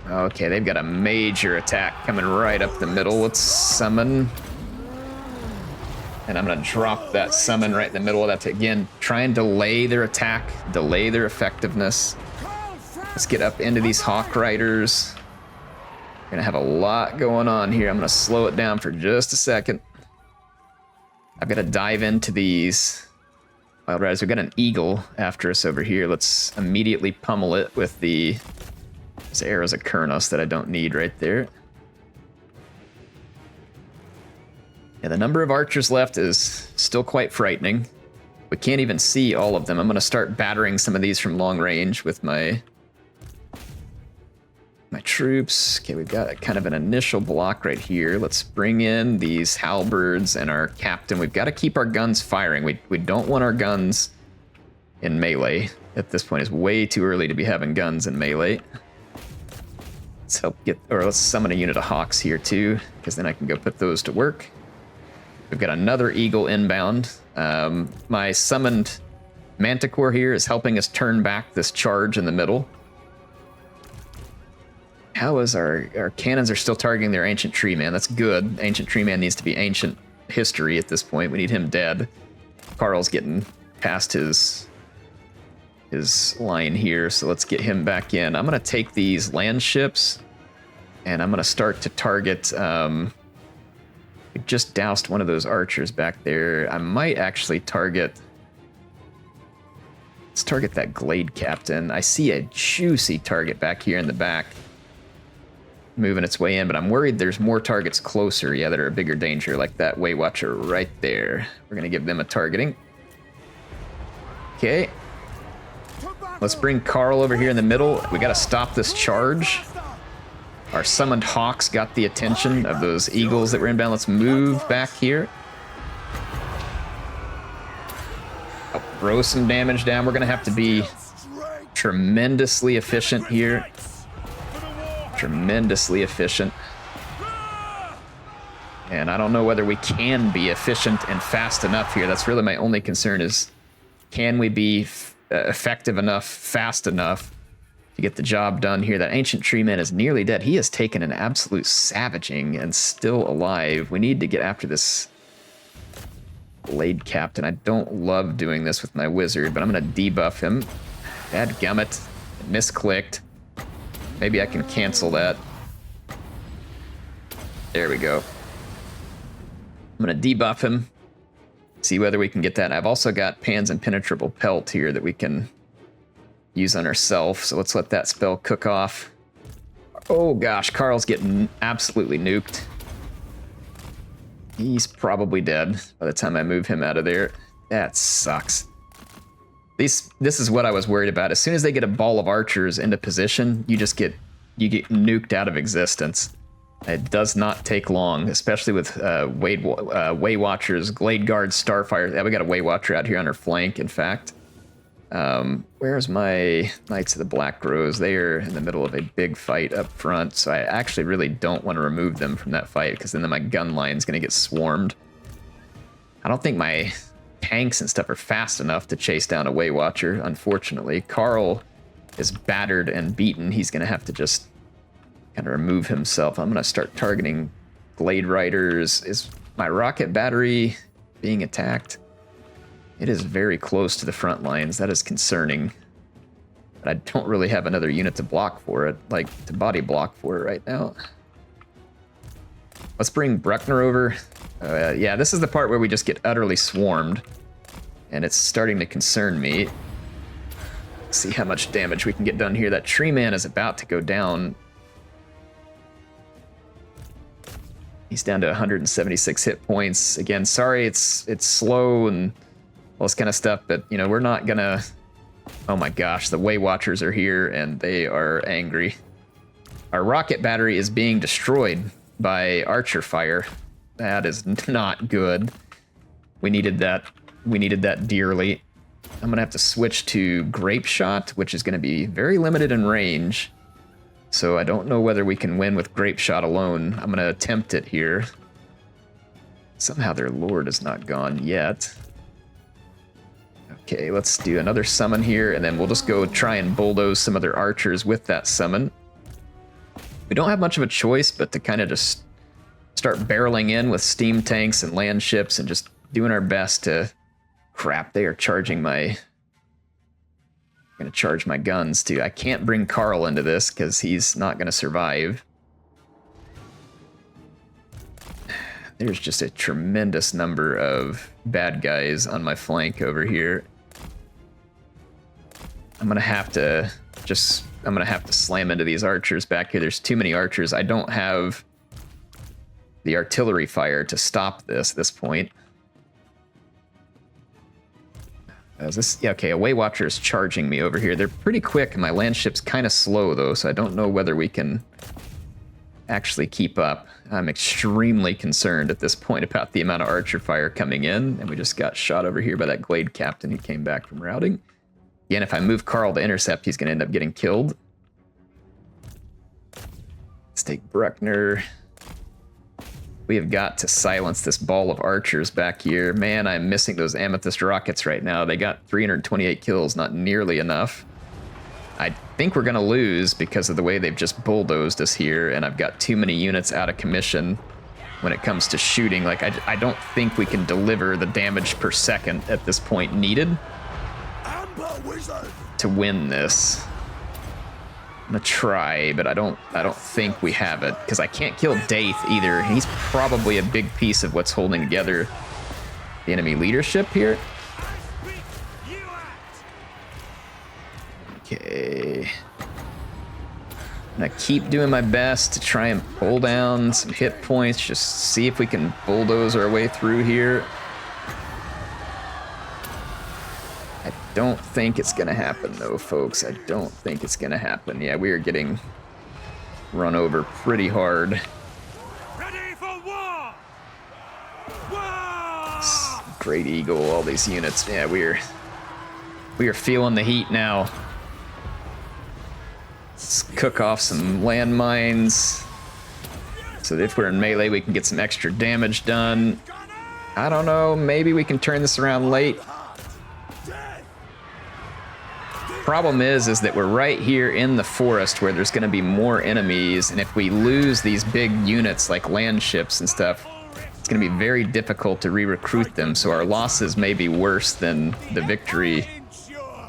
Okay, they've got a major attack coming right up the middle. Let's summon. And I'm gonna drop that summon right in the middle of that to, again, try and delay their attack, delay their effectiveness. Let's get up into these Hawk Riders. We're gonna have a lot going on here. I'm gonna slow it down for just a second. I've got to dive into these Wild Riders. We've got an eagle after us over here. Let's immediately pummel it with the arrows of Kurnos that I don't need right there. Yeah, the number of archers left is still quite frightening. We can't even see all of them. I'm going to start battering some of these from long range with my troops. Okay, we've got kind of an initial block right here. Let's bring in these halberds and our captain. We've got to keep our guns firing. We don't want our guns in melee. At this point, it's way too early to be having guns in melee. Let's summon a unit of Hawks here too, because then I can go put those to work. We've got another eagle inbound. My summoned Manticore here is helping us turn back this charge in the middle. How is our cannons are still targeting their Ancient Tree Man? That's good. Ancient Tree Man needs to be ancient history at this point. We need him dead. Karl's getting past his line here, so let's get him back in. I'm gonna take these land ships and I'm gonna start to target. We just doused one of those archers back there. I might actually target. Let's target that Glade Captain. I see a juicy target back here in the back, moving its way in, but I'm worried there's more targets closer, yeah, that are a bigger danger, like that Way Watcher right there. We're gonna give them a targeting. Okay. Let's bring Karl over here in the middle. We gotta stop this charge. Our summoned Hawks got the attention of those eagles that were inbound. Let's move back here. I'll throw some damage down. We're gonna have to be tremendously efficient here. Tremendously efficient. And I don't know whether we can be efficient and fast enough here. That's really my only concern is, can we be effective enough, fast enough to get the job done here? That Ancient Tree Man is nearly dead. He has taken an absolute savaging and still alive. We need to get after this Blade Captain. I don't love doing this with my wizard, but I'm going to debuff him. Dadgummit. Misclicked. Maybe I can cancel that. There we go. I'm going to debuff him. See whether we can get that. I've also got Pan's Impenetrable Pelt here that we can use on ourselves. So let's let that spell cook off. Oh gosh, Karl's getting absolutely nuked. He's probably dead by the time I move him out of there. That sucks. This is what I was worried about. As soon as they get a ball of archers into position, you get nuked out of existence. It does not take long, especially with Way Watchers, Glade Guards, Starfire. Yeah, we got a Way Watcher out here on our flank, in fact. Where's my Knights of the Black Rose? They are in the middle of a big fight up front, so I actually really don't want to remove them from that fight, because then my gun line's going to get swarmed. I don't think my tanks and stuff are fast enough to chase down a Way Watcher, unfortunately. Karl is battered and beaten. He's going to have to just kind of remove himself. I'm going to start targeting Glade Riders. Is my rocket battery being attacked? It is very close to the front lines. That is concerning. But I don't really have another unit to block for it, like to body block for it right now. Let's bring Bruckner over. Yeah, this is the part where we just get utterly swarmed, and it's starting to concern me. Let's see how much damage we can get done here. That tree man is about to go down. He's down to 176 hit points. Again, sorry, it's slow and all this kind of stuff, but you know, we're not gonna... Oh my gosh, the Way Watchers are here and they are angry. Our rocket battery is being destroyed by archer fire. That is not good. We needed that. We needed that dearly. I'm gonna have to switch to Grape Shot, which is gonna be very limited in range. So I don't know whether we can win with Grape Shot alone. I'm gonna attempt it here. Somehow their lord is not gone yet. Okay, let's do another summon here, and then we'll just go try and bulldoze some other archers with that summon. We don't have much of a choice but to kind of just start barreling in with steam tanks and land ships and just doing our best to... Crap, they are charging my... I'm gonna charge my guns too. I can't bring Karl into this because he's not gonna survive. There's just a tremendous number of bad guys on my flank over here. I'm gonna have to slam into these archers back here. There's too many archers. I don't have the artillery fire to stop this at this point. Is this... Yeah, okay, a Way Watcher is charging me over here. They're pretty quick, and my land ship's kind of slow, though, so I don't know whether we can actually keep up. I'm extremely concerned at this point about the amount of archer fire coming in, and we just got shot over here by that Glade Captain who came back from routing. Again, if I move Karl to intercept, he's going to end up getting killed. Let's take Bruckner. We have got to silence this ball of archers back here. Man, I'm missing those amethyst rockets right now. They got 328 kills, not nearly enough. I think we're going to lose because of the way they've just bulldozed us here, and I've got too many units out of commission when it comes to shooting. Like, I don't think we can deliver the damage per second at this point needed to win this. I'm gonna try, but I don't think we have it, because I can't kill Daith either. He's probably a big piece of what's holding together the enemy leadership here. Okay. I'm gonna keep doing my best to try and pull down some hit points, just see if we can bulldoze our way through here. I don't think it's gonna happen though, folks. I don't think it's gonna happen. Yeah, we are getting run over pretty hard. Ready for war! War! Great Eagle, all these units. Yeah, we are feeling the heat now. Let's cook off some landmines so that if we're in melee, we can get some extra damage done. I don't know, maybe we can turn this around late. Problem is that we're right here in the forest where there's going to be more enemies, and if we lose these big units like land ships and stuff, it's going to be very difficult to re-recruit them, so our losses may be worse than the victory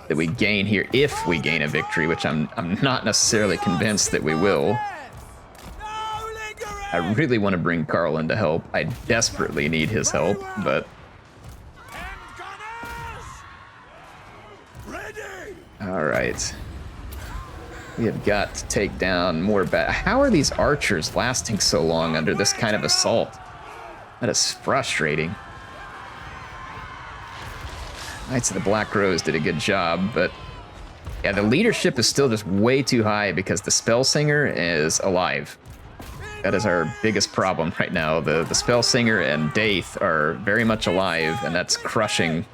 that we gain here, if we gain a victory, which I'm not necessarily convinced that we will. I really want to bring Karl in to help. I desperately need his help, but... All right. We have got to take down more How are these archers lasting so long under this kind of assault? That is frustrating. Knights of the Black Rose did a good job, but yeah, the leadership is still just way too high because the Spellsinger is alive. That is our biggest problem right now. The Spellsinger and Daith are very much alive, and that's crushing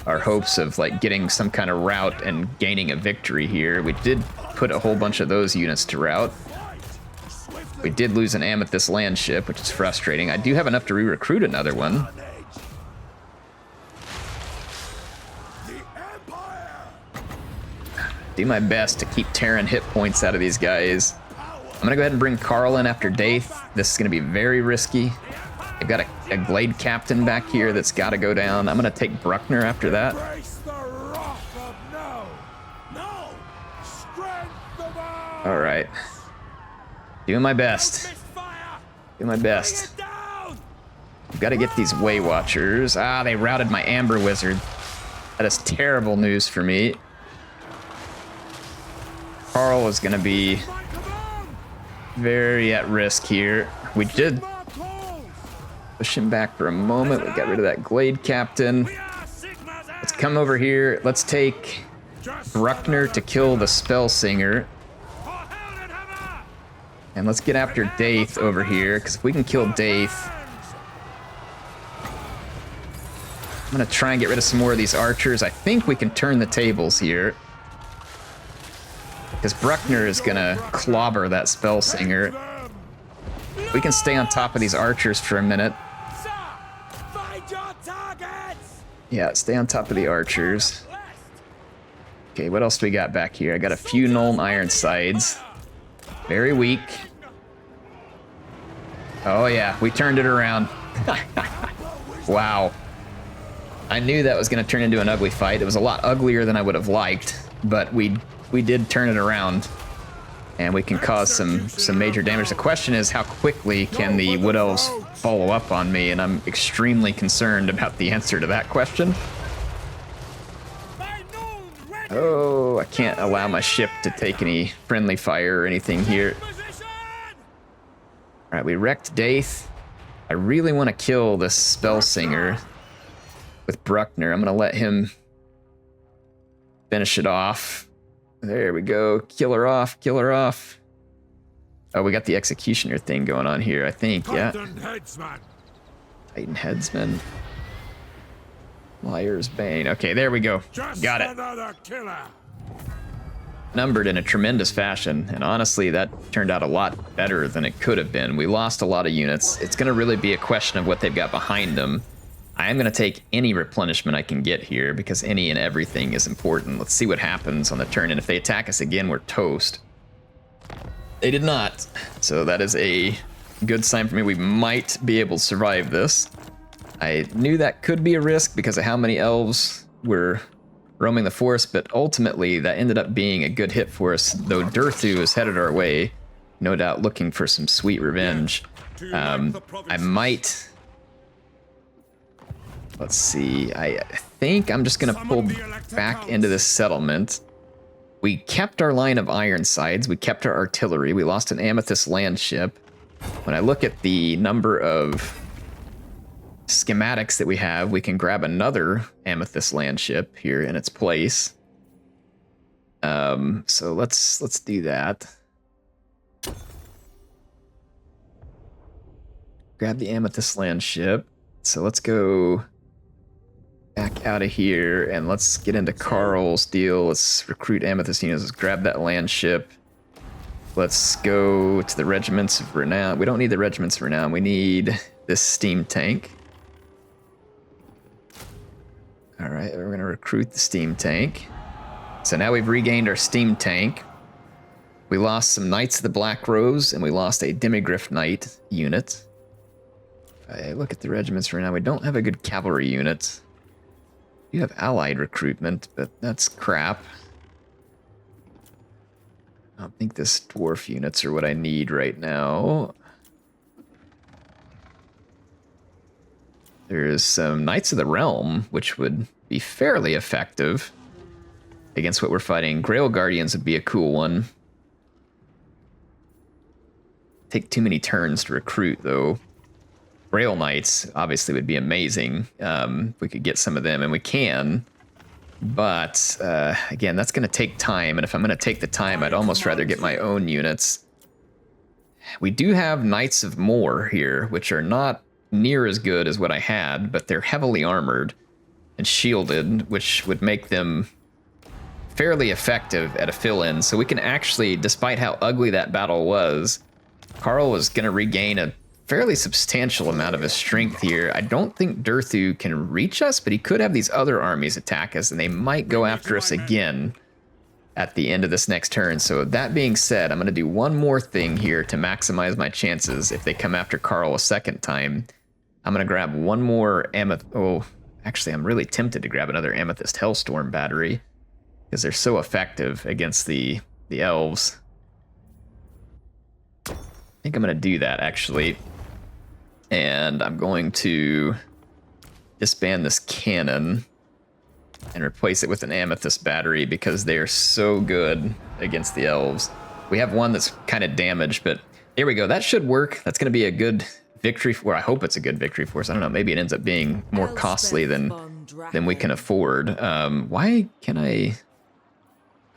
our hopes of like getting some kind of rout and gaining a victory here. We did put a whole bunch of those units to rout. We did lose an Amethyst land ship, which is frustrating. I do have enough to re-recruit another one. Do my best to keep tearing hit points out of these guys. I'm gonna go ahead and bring Karl in after Daith. This is gonna be very risky. I've got a Glade Captain back here that's gotta go down. I'm gonna take Bruckner after that. All right. Doing my best. Doing my best. I've got to get these Way Watchers. Ah, they routed my Amber Wizard. That is terrible news for me. Karl is going to be very at risk here. We did push him back for a moment. We got rid of that Glade Captain. Let's come over here. Let's take Bruckner to kill the Spellsinger. And let's get after Daith over here, because if we can kill Daith, I'm going to try and get rid of some more of these archers. I think we can turn the tables here, because Bruckner is going to clobber that Spellsinger. We can stay on top of these archers for a minute. Yeah, stay on top of the archers. Okay, what else do we got back here? I got a few Nuln Ironsides. Very weak. Oh yeah, we turned it around. Wow. I knew that was going to turn into an ugly fight. It was a lot uglier than I would have liked, but we did turn it around, and we can cause some major damage. The question is, how quickly can the Wood Elves follow up on me? And I'm extremely concerned about the answer to that question. Oh, I can't allow my ship to take any friendly fire or anything here. All right, we wrecked Daith. I really want to kill this Spellsinger with Bruckner. I'm going to let him finish it off. There we go. Kill her off. Kill her off. Oh, we got the Executioner thing going on here, I think. Yeah. Titan Headsman. Liar's Bane. Okay, there we go. Got it. Numbered in a tremendous fashion, and honestly, that turned out a lot better than it could have been. We lost a lot of units. It's going to really be a question of what they've got behind them. I am going to take any replenishment I can get here, because any and everything is important. Let's see what happens on the turn, and if they attack us again, we're toast. They did not, so that is a good sign for me. We might be able to survive this. I knew that could be a risk because of how many elves were roaming the forest, but ultimately that ended up being a good hit for us, though Durthu is headed our way, no doubt looking for some sweet revenge. I might... Let's see, I think I'm just going to pull back into this settlement. We kept our line of Ironsides, we kept our artillery, we lost an Amethyst land ship. When I look at the number of schematics that we have, we can grab another Amethyst land ship here in its place. So let's do that. Grab the Amethyst land ship. So let's go back out of here and let's get into Karl's deal. Let's recruit Amethyst units. Let's grab that land ship. Let's go to the Regiments of Renown. We don't need the Regiments of Renown. We need this steam tank. All right, we're going to recruit the steam tank. So now we've regained our steam tank. We lost some Knights of the Black Rose, and we lost a Demigryph Knight unit. Look at the regiments right now. We don't have a good cavalry unit. We have allied recruitment, but that's crap. I don't think this dwarf units are what I need right now. There's some Knights of the Realm, which would be fairly effective. against what we're fighting. Grail Guardians would be a cool one. Take too many turns to recruit, though. Grail Knights obviously would be amazing. We could get some of them, and we can. But, again, that's going to take time, and if I'm going to take the time, I'd almost rather get my own units. We do have Knights of More here, which are not near as good as what I had, but they're heavily armored and shielded, which would make them fairly effective at a fill-in. So we can actually, despite how ugly that battle was, Karl was going to regain a fairly substantial amount of his strength here. I don't think Durthu can reach us, but he could have these other armies attack us, and they might go after us again at the end of this next turn. So that being said, I'm going to do one more thing here to maximize my chances if they come after Karl a second time. I'm going to grab one more Amethyst. Oh, actually, I'm really tempted to grab another Amethyst Hellstorm battery because they're so effective against the elves. I think I'm going to do that, actually. And I'm going to disband this cannon and replace it with an Amethyst battery because they are so good against the elves. We have one that's kind of damaged, but here we go. That should work. That's going to be a good victory, or I hope it's a good victory for us. I don't know. Maybe it ends up being more costly than we can afford. Why can I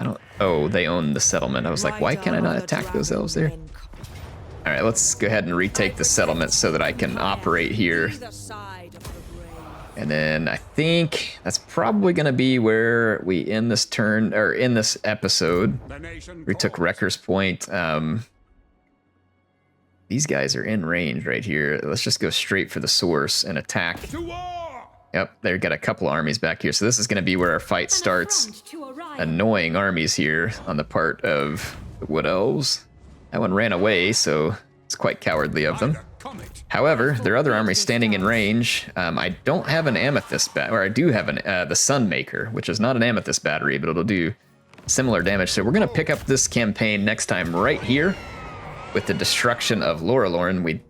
don't... Oh, they own the settlement. I was like, why can I not attack those elves there? All right, let's go ahead and retake the settlement so that I can operate here. And then I think that's probably going to be where we end this turn, or in this episode. We took Wrecker's Point. These guys are in range right here. Let's just go straight for the source and attack. Yep, they've got a couple armies back here. So this is going to be where our fight starts. Annoying armies here on the part of the Wood Elves. That one ran away, so it's quite cowardly of them. However, their other army standing in range. I don't have an Amethyst or I do have the Sunmaker, which is not an Amethyst battery, but it'll do similar damage. So we're gonna pick up this campaign next time right here with the destruction of Lorelorn. We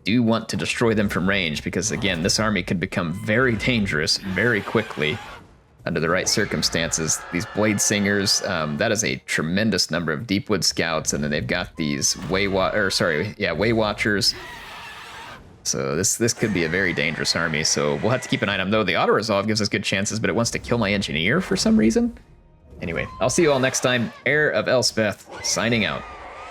do want to destroy them from range because, again, this army could become very dangerous very quickly under the right circumstances. These Blade Singers, that is a tremendous number of Deepwood Scouts, and then they've got these Way Watchers. So this could be a very dangerous army, so we'll have to keep an eye on them. Though the auto-resolve gives us good chances, but it wants to kill my engineer for some reason. Anyway, I'll see you all next time. Heir of Elspeth, signing out.